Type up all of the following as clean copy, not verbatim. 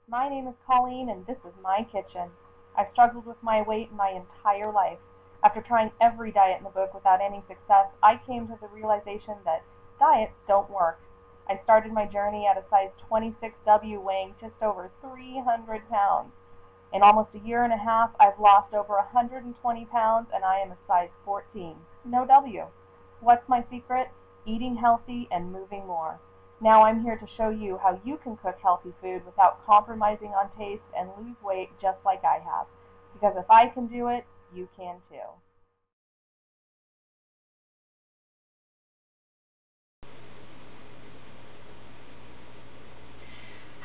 My name is Colleen, and this is my kitchen. I've struggled with my weight my entire life. After trying every diet in the book without any success, I came to the realization that diets don't work. I started my journey at a size 26W, weighing just over 300 pounds. In almost a year and a half, I've lost over 120 pounds, and I am a size 14. No W. What's my secret? Eating healthy and moving more. Now I'm here to show you how you can cook healthy food without compromising on taste and lose weight just like I have. Because if I can do it, you can too.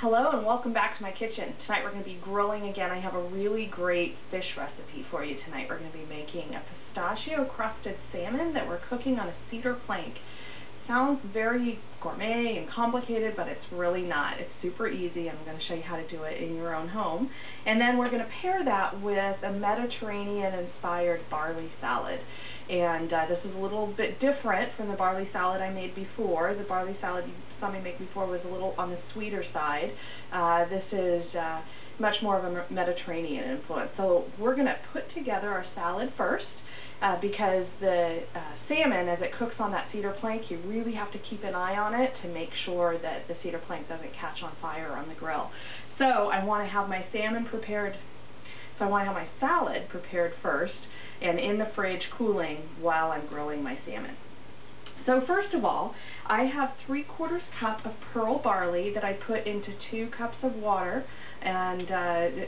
Hello and welcome back to my kitchen. Tonight we're going to be grilling again. I have a really great fish recipe for you tonight. We're going to be making a pistachio crusted salmon that we're cooking on a cedar plank. Sounds very gourmet and complicated, but it's really not. It's super easy. I'm going to show you how to do it in your own home. And then we're going to pair that with a Mediterranean-inspired barley salad. And this is a little bit different from the barley salad I made before. The barley salad you saw me make before was a little on the sweeter side. This is much more of a Mediterranean influence. So we're going to put together our salad first. Because the salmon, as it cooks on that cedar plank, you really have to keep an eye on it to make sure that the cedar plank doesn't catch on fire on the grill. So I want to have my salmon prepared, so I want to have my salad prepared first and in the fridge cooling while I'm grilling my salmon. So first of all, I have 3/4 cup of pearl barley that I put into 2 cups of water and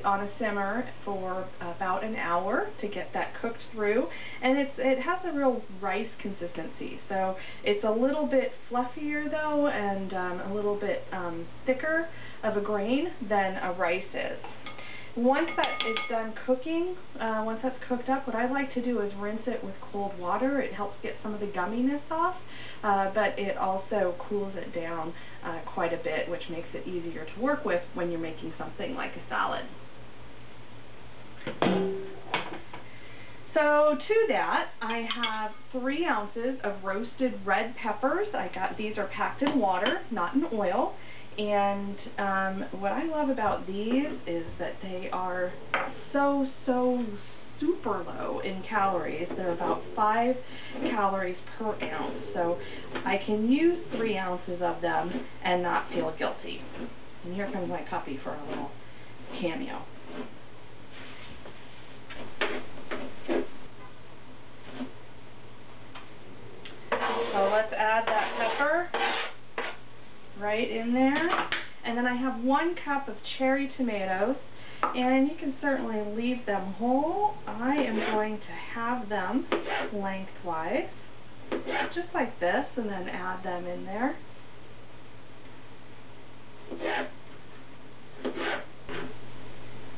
on a simmer for about an hour to get that cooked through. And it has a real rice consistency, so it's a little bit fluffier though and a little bit thicker of a grain than a rice is. Once that is done cooking, once that's cooked up, what I like to do is rinse it with cold water. It helps get some of the gumminess off, but it also cools it down quite a bit, which makes it easier to work with when you're making something like a salad. So to that, I have 3 ounces of roasted red peppers. These are packed in water, not in oil. And what I love about these is that they are so super low in calories. They're about 5 calories per ounce. So I can use 3 ounces of them and not feel guilty. And here comes my puppy for a little cameo. So let's add that pepper right in there, and then I have 1 cup of cherry tomatoes, and you can certainly leave them whole. I am going to have them lengthwise, just like this, and then add them in there.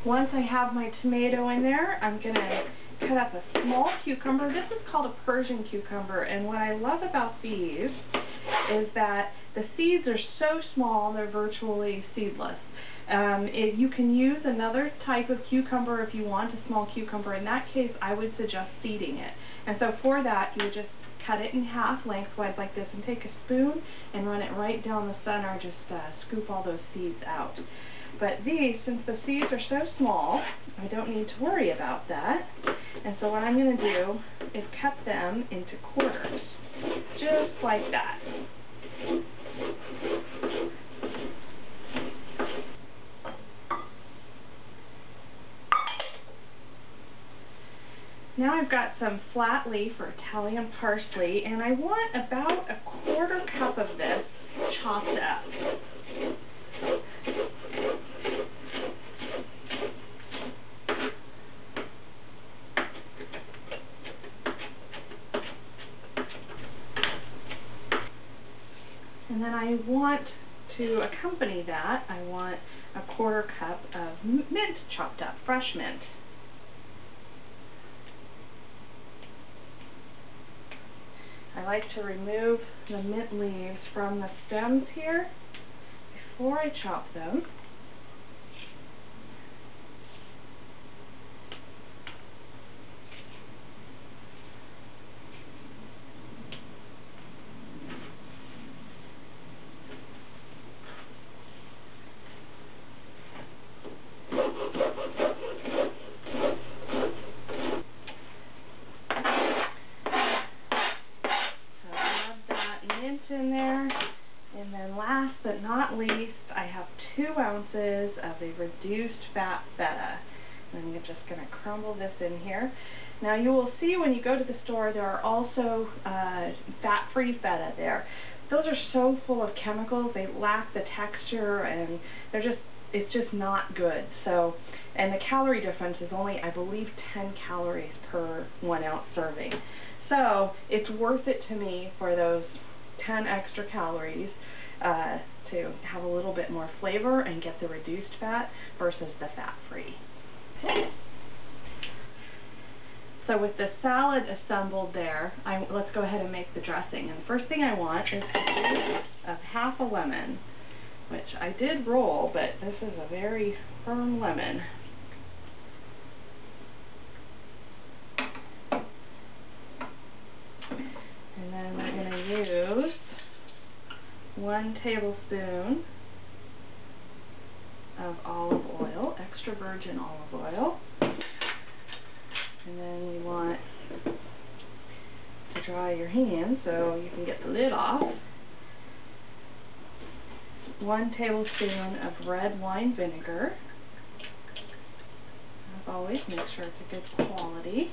Once I have my tomato in there, I'm going to cut up a small cucumber. This is called a Persian cucumber, and what I love about these is that the seeds are so small they're virtually seedless. You can use another type of cucumber if you want, a small cucumber. In that case, I would suggest seeding it. And so for that, you just cut it in half lengthwise like this and take a spoon and run it right down the center, just scoop all those seeds out. But these, since the seeds are so small, I don't need to worry about that. And so what I'm going to do is cut them into quarters, just like that. Now I've got some flat leaf or Italian parsley, and I want about a 1/4 cup of this chopped up. And then I want to accompany that, I want a 1/4 cup of mint chopped up, fresh mint. I like to remove the mint leaves from the stems here before I chop them. 2 ounces of a reduced fat feta. And I'm just going to crumble this in here. Now you will see when you go to the store there are also fat-free feta there. Those are so full of chemicals, they lack the texture, and it's just not good. So, and the calorie difference is only, I believe, 10 calories per 1 ounce serving. So it's worth it to me for those 10 extra calories to have a little bit more flavor and get the reduced fat versus the fat-free. So with the salad assembled there, let's go ahead and make the dressing. And the first thing I want is the juice of half a lemon, which I did roll, but this is a very firm lemon. And then we're going to use 1 tablespoon of olive oil, extra virgin olive oil. And then we want to dry your hands so you can get the lid off. 1 tablespoon of red wine vinegar. As always, make sure it's a good quality.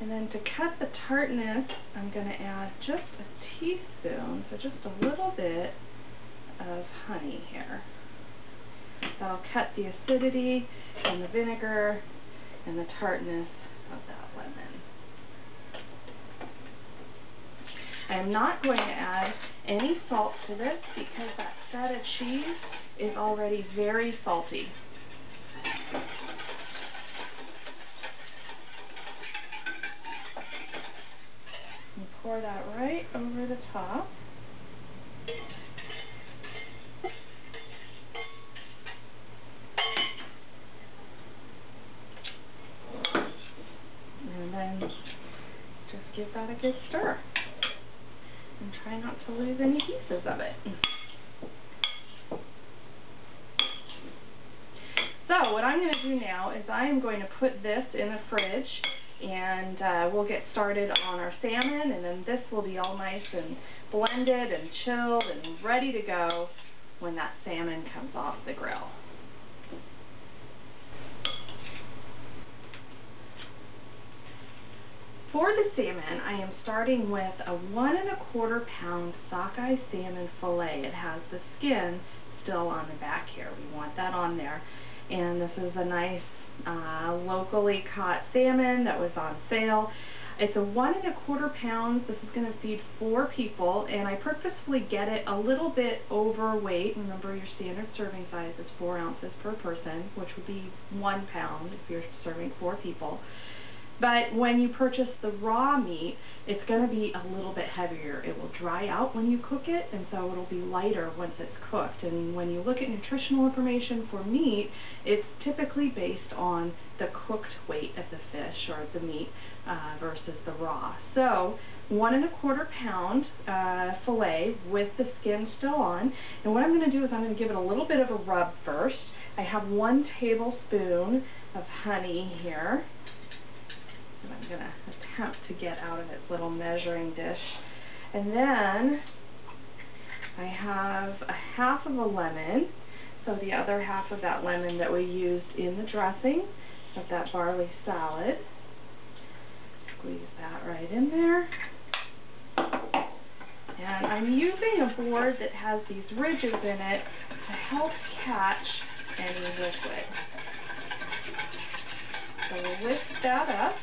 And then to cut the tartness, I'm going to add just a teaspoon, so just a little bit of honey here. That'll cut the acidity and the vinegar and the tartness of that lemon. I am not going to add any salt to this because that feta cheese is already very salty. And pour that right over the top. And then just give that a good stir. And try not to lose any pieces of it. So what I'm going to do now is I am going to put this in the fridge, and we'll get started on our salmon, and then this will be all nice and blended and chilled and ready to go when that salmon comes off the grill. For the salmon, I am starting with a 1 1/4 pound sockeye salmon fillet. It has the skin still on the back here. We want that on there. And this is a nice locally caught salmon that was on sale. It's a 1 1/4 pounds. This is going to feed 4 people, and I purposefully get it a little bit overweight. Remember, your standard serving size is 4 ounces per person, which would be 1 pound if you're serving 4 people. But when you purchase the raw meat, it's going to be a little bit heavier. It will dry out when you cook it, and so it'll be lighter once it's cooked. And when you look at nutritional information for meat, it's typically based on the cooked weight of the fish or the meat versus the raw. So 1 1/4 pound filet with the skin still on. And what I'm going to do is I'm going to give it a little bit of a rub first. I have 1 tablespoon of honey here. I'm going to attempt to get out of its little measuring dish. And then I have a half of a lemon, so the other half of that lemon that we used in the dressing of that barley salad. Squeeze that right in there. And I'm using a board that has these ridges in it to help catch any liquid. So we'll whisk that up.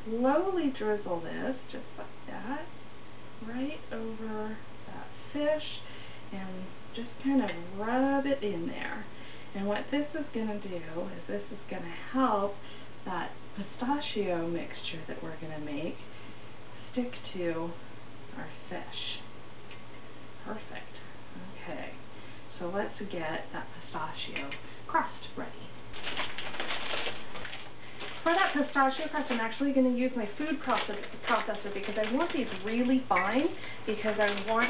Slowly drizzle this, just like that, right over that fish, and just kind of rub it in there. And what this is going to do is this is going to help that pistachio mixture that we're going to make stick to our fish. Perfect. Okay, so let's get that pistachio crust ready. For that pistachio crust, I'm actually going to use my food processor because I want these really fine because I want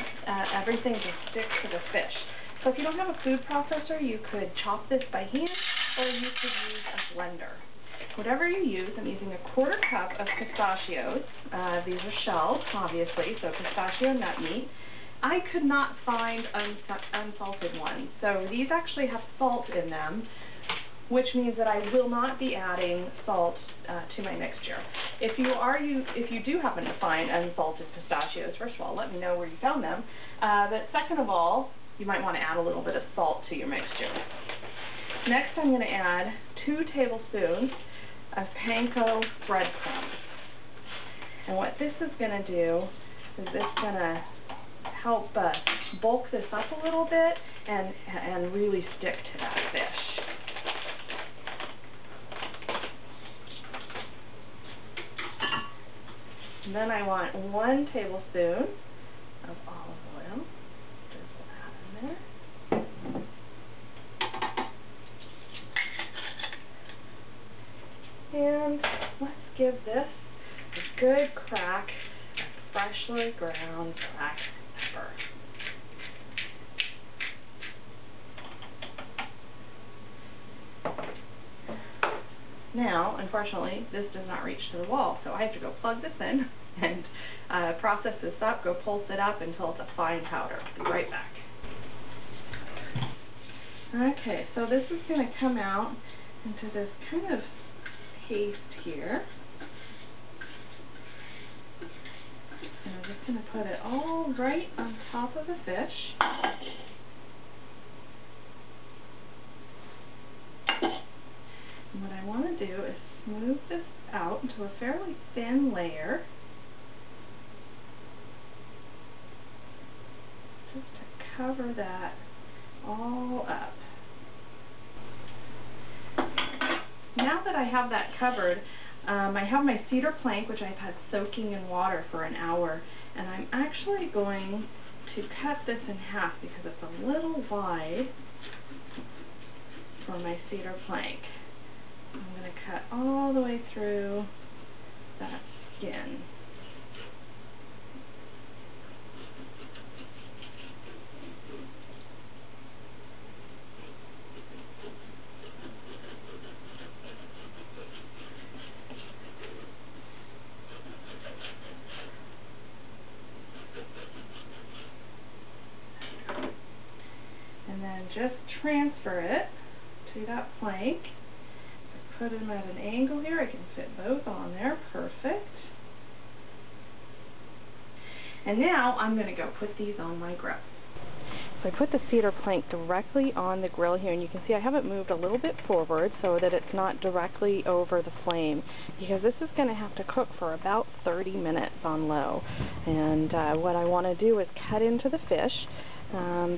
everything to stick to the fish. So if you don't have a food processor, you could chop this by hand, or you could use a blender. Whatever you use, I'm using a 1/4 cup of pistachios. These are shelled, obviously, so pistachio nut meat. I could not find unsalted ones, so these actually have salt in them, which means that I will not be adding salt to my mixture. If you do happen to find unsalted pistachios, first of all, let me know where you found them. But second of all, you might want to add a little bit of salt to your mixture. Next, I'm going to add 2 tablespoons of panko breadcrumbs. And what this is going to do is it's going to help bulk this up a little bit and really stick to that fish. And then I want 1 tablespoon of olive oil. Drizzle that in there. And let's give this a good crack of freshly ground black pepper. Now, unfortunately, this does not reach to the wall, so I have to go plug this in and process this up, go pulse it up until it's a fine powder. I'll be right back. Okay, so this is going to come out into this kind of paste here. And I'm just going to put it all right on top of the fish. And what I want to do is smooth this out into a fairly thin layer, just to cover that all up. Now that I have that covered, I have my cedar plank, which I've had soaking in water for an hour, and I'm actually going to cut this in half because it's a little wide for my cedar plank. I'm going to cut all the way through that skin. And then just transfer it to that plank. Put them at an angle here. I can fit both on there. Perfect. And now I'm going to go put these on my grill. So I put the cedar plank directly on the grill here, and you can see I have it moved a little bit forward so that it's not directly over the flame, because this is going to have to cook for about 30 minutes on low. And what I want to do is cut into the fish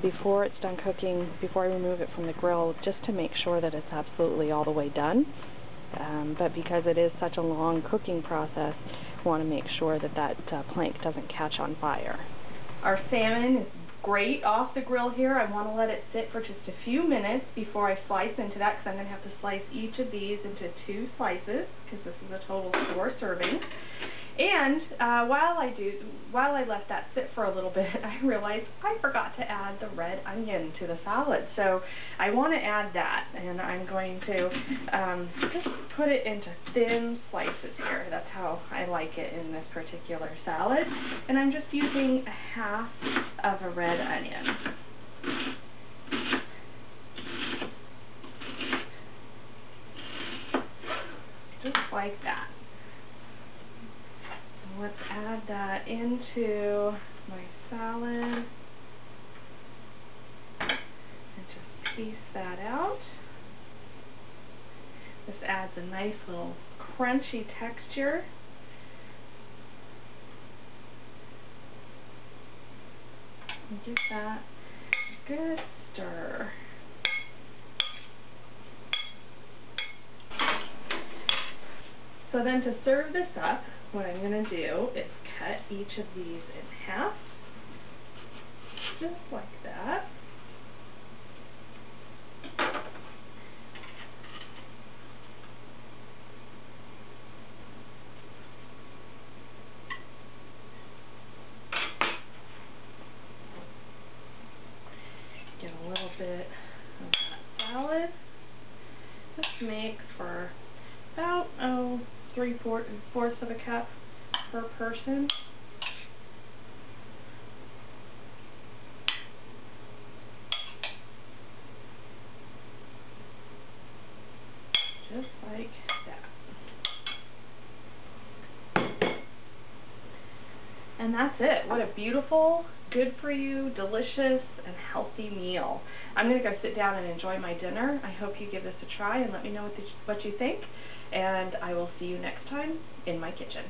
before it's done cooking, before I remove it from the grill, just to make sure that it's absolutely all the way done. But because it is such a long cooking process, I want to make sure that that plank doesn't catch on fire. Our salmon is great off the grill here. I want to let it sit for just a few minutes before I slice into that, because I'm going to have to slice each of these into 2 slices, because this is a total 4 servings. And while I let that sit for a little bit, I realized I forgot to add the red onion to the salad. So I want to add that, and I'm going to just put it into thin slices here. That's how I like it in this particular salad. And I'm just using 1/2 of a red onion. Just like that. Let's add that into my salad and just piece that out. This adds a nice little crunchy texture. And give that a good stir. So then to serve this up, what I'm going to do is cut each of these in half, just like that. Get a little to make for about, 3/4 of a cup per person. Just like that. And that's it. What a beautiful, good for you, delicious, and healthy meal. I'm going to go sit down and enjoy my dinner. I hope you give this a try and let me know what you think. And I will see you next time in my kitchen.